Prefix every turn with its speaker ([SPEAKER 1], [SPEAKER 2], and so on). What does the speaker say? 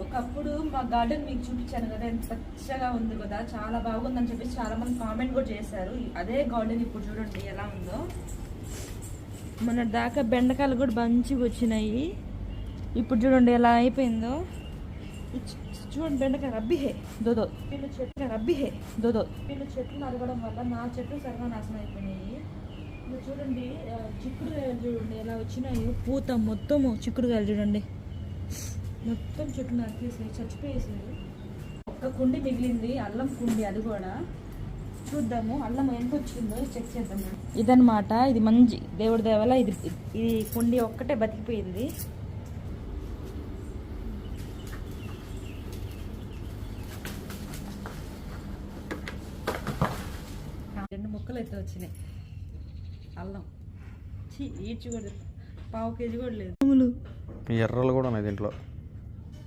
[SPEAKER 1] ఒకప్పుడు మా గార్డెన్ మీకు చూపించాను కదా, ఎంత పచ్చగా ఉంది కదా, చాలా బాగుందని చెప్పేసి చాలా మంది కామెంట్ కూడా చేశారు. అదే గార్డెన్ ఇప్పుడు చూడండి ఎలా ఉందో. మన దాకా బెండకాయలు కూడా మంచిగా వచ్చినాయి. ఇప్పుడు చూడండి ఎలా అయిపోయిందో. చూడండి బెండకాయ రబ్బిహే దోదో వీళ్ళు చెట్లు రబ్బిహే దోదో వీళ్ళు చెట్లు నరగడం వల్ల నా చెట్లు సర్వనాశనం అయిపోయినాయి. ఇప్పుడు చూడండి చిక్కుడుకాయలు చూడండి ఎలా వచ్చినాయో, పూత మొత్తము చిక్కుడుకాయలు చూడండి మొత్తం చెట్లు నరికేసాయి, చచ్చిపోయేసాయి. ఒక్క కుండి మిగిలింది, అల్లం కుండి, అది కూడా చూద్దాము అల్లం ఎంత వచ్చిందో చెక్ చేద్దాం. ఇదన్నమాట, ఇది మంచి దేవుడి దేవల ఇది కుండి ఒక్కటే బతికిపోయింది. రెండు ముక్కలు అయితే వచ్చినాయి అల్లం. ఈడ్చి కూడా 1/2 కేజీ కూడా లేదు.
[SPEAKER 2] ఎర్రలు కూడా ఉన్నాయి దీంట్లో.